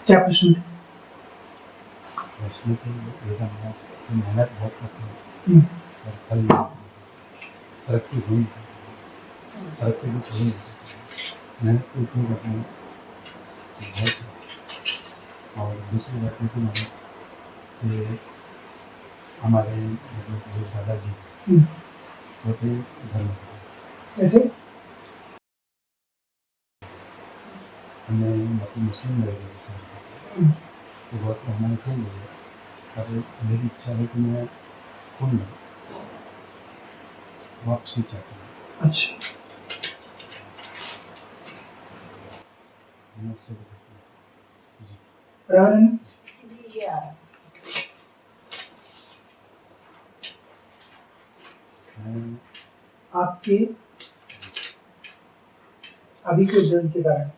क्या प्रश्न है? प्रश्न तो ये था मेरा कि मेहनत बहुत करते हैं हम्म, और फल नहीं मिलता। तरक्की हो नहीं पाती, तरक्की कुछ हो नहीं पाती। मेहनत तो इतनी करते हैं कि बहुत है। और दूसरी बात ये कि मेहनत ये हमारे मतलब जो दादाजी हम्म, वो थे धर्म ऐसे हमें मतलब मुस्लिम रह गए जैसे हम्म, तो बहुत हमारे चेंज हो गया। पर मेरी इच्छा है कि मैं पुण्य वापसी चाहता हूँ। अच्छा, मैं इससे बताता हूँ जी। बराबर है ना? इसीलिए ये आ रहा है। मैं आपके अभी के उद्योग के कारण,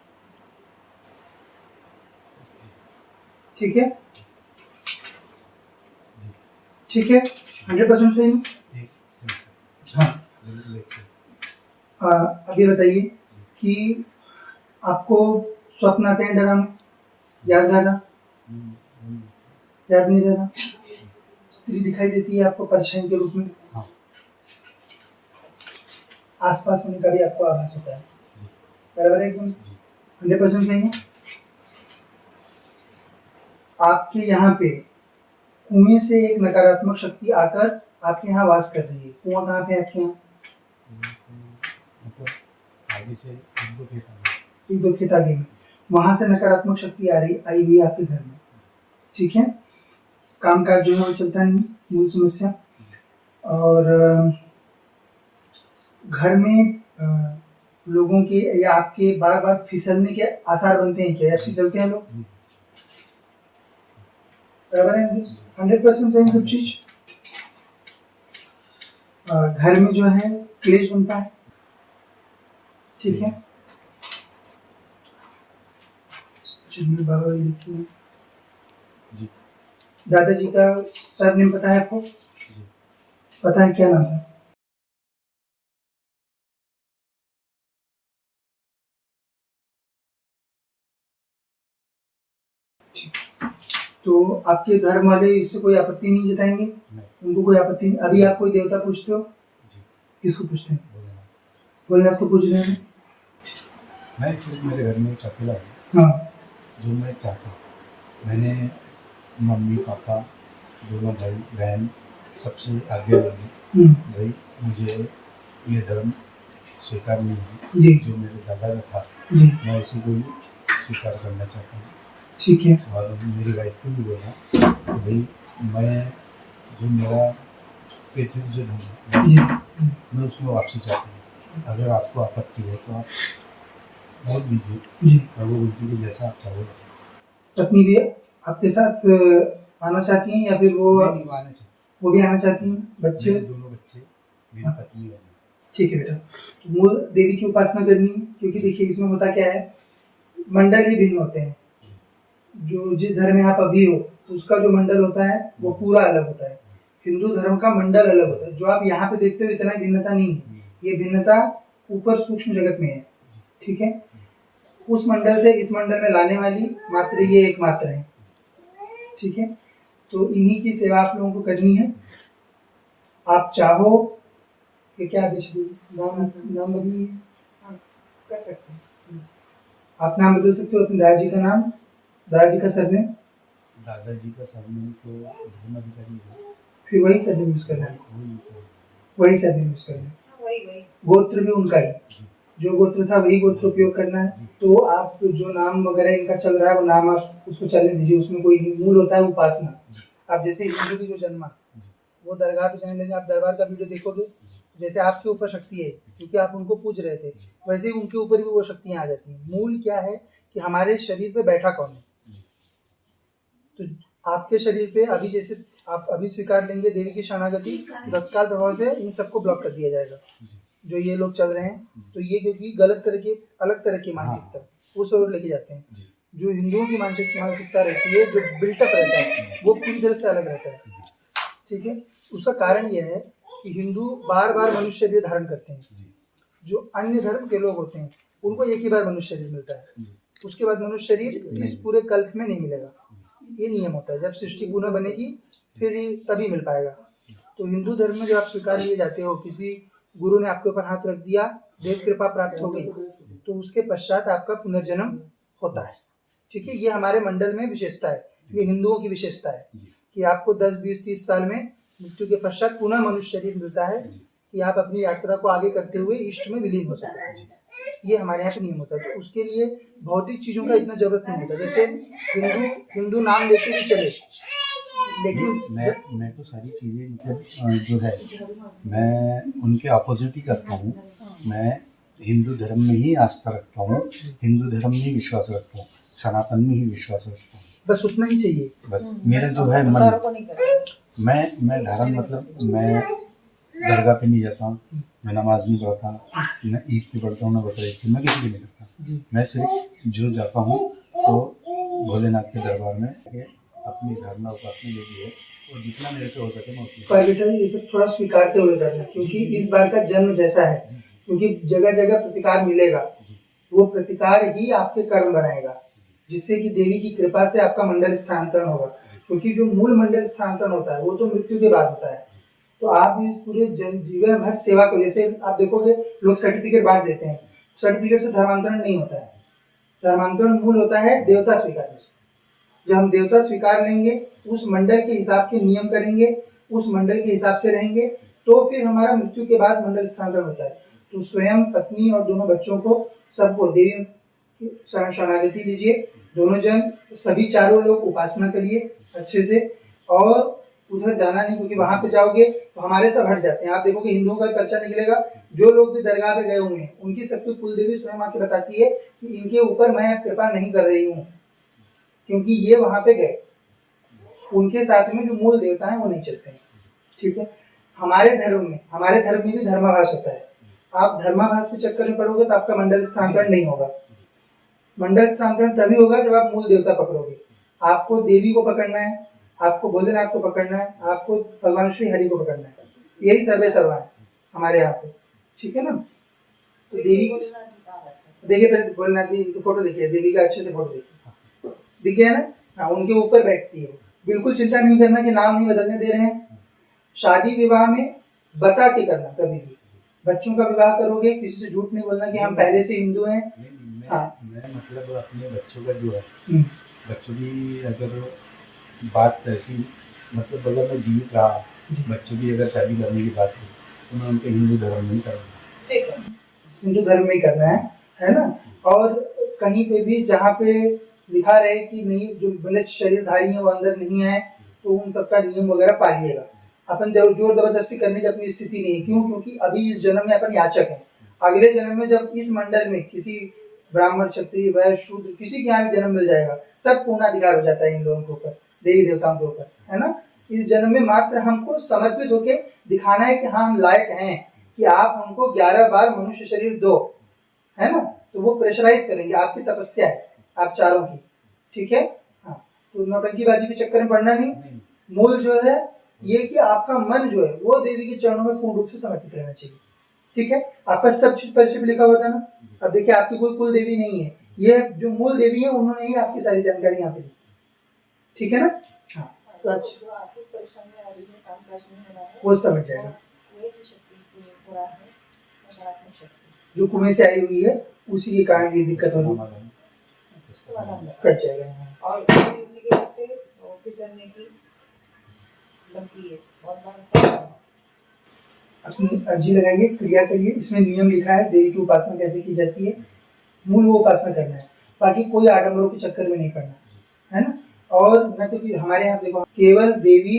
ठीक है, जी ठीक है, 100% सही है। एक सेंस हाँ, बिल्कुल एक सेंस अभी बताइए कि आपको स्वप्न आते हैं डरावने, याद रहेगा? याद नहीं रहेगा? स्त्री दिखाई देती है आपको परछाई के रूप में, हाँ आसपास होने का भी आपको आभास होता है, जी बराबर है एकदम? जी 100% सही है। आपके यहाँ पे कुएं से एक नकारात्मक शक्ति आकर आपके यहाँ वास कर रही है। कुआं कहाँ पे है आपके यहाँ? मतलब आगे से एक दो खेत आगे एक दो खेत आगे में, वहां से नकारात्मक शक्ति आ रही आई हुई है आपके घर में, ठीक है। काम काज जो है वो चलता नहीं, मूल समस्या। और घर में लोगों के या आपके बार बार फिसलने के आसार बनते हैं क्या, या फिसलते हैं लोग? बराबर है, 100% सही सब चीज। घर में जो है क्लेश बनता है, ठीक है। चलिए बाबा जी लिखिए। जी दादाजी का सरनेम पता है आपको? जी पता है, क्या नाम है? तो आपके धर्म वाले इससे कोई आपत्ति नहीं जताएंगे? नहीं उनको कोई आपत्ति नहीं। अभी आप कोई देवता पूछते हो, जी किसको पूछते हैं? भोलेनाथ भोलेनाथ को पूछ रहे हैं? मैं सिर्फ मेरे घर में एक अकेला हूँ हाँ, जो मैं चाहता हूँ। मैंने मम्मी पापा दोनों भाई बहन सबसे आगे मांगी भाई मुझे ये धर्म स्वीकार नहीं है जी जो मेरे दादा का था, जी, मैं उसी को ही स्वीकार करना चाहता हूँ। ठीक है। और मेरी वाइफ को भी बोला कि भाई मैं जो मेरा पेचक जो ढूंढा जी मैं उसमें वापसी चाहता हूँ। अगर आपको आपत्ति हो तो आप बोल दीजिए, जी। और वो बोलती कि जैसा आप चाहो वैसा। पत्नी भी आपके साथ आना चाहती हैं या फिर वो नहीं वो आना चाहिए। वो भी आना चाहती हैं? बच्चे? मेरे दोनों बच्चे मेरी पत्नी और मैं। ठीक है बेटा, तो मूल देवी की उपासना करनी है, क्योंकि देखिए इसमें होता क्या है, मंडल ही भिन्न होते हैं। जो जिस धर्म में आप अभी हो उसका जो मंडल होता है वो पूरा अलग होता है। हिंदू धर्म का मंडल अलग होता है। जो आप यहाँ पे देखते हो इतना भिन्नता नहीं है, ये भिन्नता ऊपर सूक्ष्म जगत में है, ठीक है। उस मंडल से इस मंडल में लाने वाली मात्र ये एक मात्र है, ठीक है। तो इन्हीं की सेवा आप लोगों को करनी है। आप चाहो कि क्या आदेश नाम नाम बदलिए, कर सकते हैं। आप नाम बदल सकते हो अपने दादाजी का नाम, दादाजी का सरनेम, दादाजी का सरनेम तो धर्म अधिकारी है, फिर वही सरनेम यूज करना है, वही वही सरनेम यूज करना है। वही गोत्र भी उनका ही, जो गोत्र था वही गोत्र उपयोग करना है। तो आप जो नाम वगैरह इनका चल रहा है वो नाम आप उसको चलने दीजिए, उसमें कोई मूल होता है उपासना। आप जैसे हिंदू की जो जन्मा वो दरगाह पे जाने लगे, आप दरबार का वीडियो देखोगे, जैसे आपके ऊपर शक्ति है क्योंकि आप उनको पूज रहे थे, वैसे ही उनके ऊपर भी वो शक्तियाँ आ जाती हैं। मूल क्या है कि हमारे शरीर पे बैठा कौन है। तो आपके शरीर पे अभी जैसे आप अभी स्वीकार लेंगे देवी की शरणागति, तत्काल प्रभाव से इन सबको ब्लॉक कर दिया जाएगा जो ये लोग चल रहे हैं। तो ये क्योंकि गलत तरह की अलग तरह की मानसिकता उस ओर लेके जाते हैं। जो हिंदुओं की मानसिकता रहती है, जो बिल्टअप रहता है, वो पूरी तरह से अलग रहता है, ठीक है। उसका कारण यह है कि हिंदू बार बार मनुष्य शरीर धारण करते हैं, जो अन्य धर्म के लोग होते हैं उनको एक ही बार मनुष्य शरीर मिलता है, उसके बाद मनुष्य शरीर इस पूरे कल्प में नहीं मिलेगा। ये नियम होता है, जब सृष्टि पुनः बनेगी फिर ये तभी मिल पाएगा। तो हिंदू धर्म में जब आप स्वीकार लिए जाते हो, किसी गुरु ने आपके ऊपर हाथ रख दिया, देव कृपा प्राप्त हो गई, तो उसके पश्चात आपका पुनर्जन्म होता है। ठीक है, ये हमारे मंडल में विशेषता है, ये हिंदुओं की विशेषता है कि आपको 10, 20, 30 साल में मृत्यु के पश्चात पुनः मनुष्य शरीर मिलता है कि आप अपनी यात्रा को आगे करते हुए इष्ट में विलीन हो सकते हैं। ये हमारे यहाँ पे नियम होता है। तो उसके लिए भौतिक चीजों का इतना जरूरत नहीं होता। जैसे हिंदू नाम लेते भी चले, लेकिन मैं तो सारी चीज़ें मतलब जो है मैं उनके अपोजिट ही करता हूँ। मैं हिंदू धर्म में ही आस्था रखता हूँ, हिंदू धर्म में ही विश्वास रखता हूँ, सनातन में ही विश्वास रखता हूँ। बस उतना ही चाहिए। बस मेरा जो है मन, मैं धर्म मतलब मैं दरगाह पे नहीं जाता हूँ, मैं नमाज नहीं पढ़ता, मैं ईद पे पढ़ता हूँ, ना बकरीद पे, मैं किसी भी नहीं करता। मैं सिर्फ जो जाता हूँ तो भोलेनाथ के दरबार में अपनी धारणा उपासना जो भी है और जितना मेरे से हो सके मैं उतना। पर बेटा जी, ये सब थोड़ा स्वीकारते हुए करना, क्योंकि इस बार का जन्म जैसा है, क्योंकि जगह जगह प्रतिकार मिलेगा, वो प्रतिकार ही आपके कर्म बनाएगा, जिससे कि देवी की कृपा से आपका मंडल स्थानांतरण होगा। क्योंकि जो मूल मंडल स्थानांतरण होता है वो तो मृत्यु के बाद होता है। तो आप इस पूरे जीवन भर सेवा को, जैसे आप देखोगे लोग सर्टिफिकेट बांट देते हैं, सर्टिफिकेट से धर्मांतरण नहीं होता है। धर्मांतरण मूल होता है देवता स्वीकारने से। जब हम देवता स्वीकार लेंगे, उस मंडल के हिसाब के नियम करेंगे, उस मंडल के हिसाब से रहेंगे, तो फिर हमारा मृत्यु के बाद मंडल स्थानांतरण होता है। तो स्वयं पत्नी और दोनों बच्चों को सबको देवी की शरणागति लीजिए, दोनों जन सभी चारों लोग उपासना करिए अच्छे से, और उधर जाना नहीं, क्योंकि वहां पे जाओगे तो हमारे सब हट जाते हैं। आप देखोगे हिंदुओं का पर्चा निकलेगा, जो लोग भी दरगाह पे गए हुए हैं उनकी सबकी कुलदेवी स्वयं आके बताती है कि इनके ऊपर मैं कृपा नहीं कर रही हूँ, क्योंकि ये वहां पे गए, उनके साथ में जो मूल देवता हैं वो नहीं चलते हैं। ठीक है, हमारे धर्म में भी धर्माभास होता है। आप धर्माभास के चक्कर में पड़ोगे तो आपका मंडल स्थानांतरण नहीं होगा। मंडल स्थानांतरण तभी होगा जब आप मूल देवता पकड़ोगे। आपको देवी को पकड़ना है, आपको भोलेनाथ को पकड़ना है, आपको भगवान श्री हरि को पकड़ना है। यही सर्वे सर्वा है हमारे यहाँ पे। ठीक है ना। तो देवी देखिए, पहले भोलेनाथ जी की फोटो देखिए, देवी का अच्छे से फोटो देखिए, दिख गया ना। हाँ, उनके ऊपर बैठती है। बिल्कुल चिंता नहीं करना कि नाम नहीं बदलने दे रहे हैं। शादी विवाह में बता के करना, कभी भी बच्चों का विवाह करोगे किसी से झूठ नहीं बोलना कि हम पहले से हिंदू हैं। मैं मतलब अपने बच्चों का जो है, बच्चों की अगर बात ऐसी, मतलब अगर मैं जीवित रहा, बच्चों की अगर शादी करने की बात है तो मैं उनके हिंदू धर्म में ही करूँगा। हिंदू धर्म में ही करना है ना। और कहीं पे भी जहाँ पे लिखा रहे कि नहीं, जो मृत शरीरधारी है वो अंदर नहीं है, तो उन सबका नियम वगैरह पालिएगा। अपन जब जोर जबरदस्ती करने की अपनी स्थिति नहीं है। क्यों? क्योंकि अभी इस जन्म में अपन याचक हैं। अगले जन्म में जब इस मंडल में किसी ब्राह्मण, क्षत्रिय, वैश्य, शूद्र किसी के यहाँ भी जन्म मिल जाएगा, तब पूर्णाधिकार हो जाता है इन लोगों के ऊपर, देवी देवताओं के ऊपर, है ना। इस जन्म में मात्र हमको समर्पित होके दिखाना है कि हाँ हम लायक हैं कि आप हमको 11 बार मनुष्य शरीर दो, है ना। तो वो प्रेशराइज करेंगे, आपकी तपस्या है आप चारों की। ठीक है। हाँ, तो नौटंकीबाजी के चक्कर में पड़ना नहीं। मूल जो है ये कि आपका मन जो है वो देवी के चरणों में पूर्ण रूप से समर्पित रहना चाहिए। ठीक है, आपका सब चीज परिचय लिखा हुआ था ना। अब देखिए, आपकी कोई कुल देवी नहीं है, ये जो मूल देवी है उन्होंने ही आपकी सारी जानकारी यहाँ पे दी। ठीक है ना। हाँ, तो अच्छा, वो समझ जाएगा। जो कुएं से आई हुई है उसी के कारण ये दिक्कत हो रही, कट जाएगा। और उसी के वजह से फिसलने की बनती है। और अपनी अर्जी लगाइए, क्रिया करिए। इसमें नियम लिखा है देवी की उपासना कैसे की जाती है, मूल वो उपासना करना है, बाकी कोई आडंबरों के चक्कर में नहीं पड़ना, है ना। और न तो कि हमारे यहाँ देखो, केवल देवी,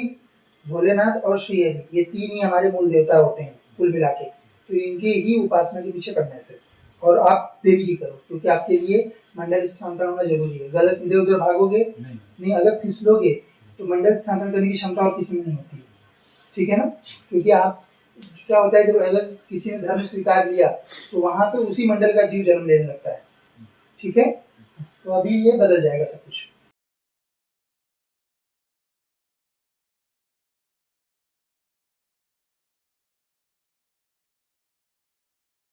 भोलेनाथ और श्री हरि, ये 3 ही हमारे मूल देवता होते हैं कुल मिला के। तो इनके ही उपासना के पीछे पड़ना है सिर्फ। और आप देवी की करो, क्योंकि आपके लिए मंडल स्थानांतरण होना जरूरी है। गलत इधर उधर भागोगे नहीं, अगर फिसलोगे तो मंडल स्थानांतरण करने की क्षमता और किसी में नहीं होती है। ठीक है ना। क्योंकि आप, क्या होता है, जब अगर किसी ने धर्म स्वीकार लिया तो वहां पे उसी मंडल का जीव जन्म लेने लगता है। ठीक है, तो अभी ये बदल जाएगा सब कुछ।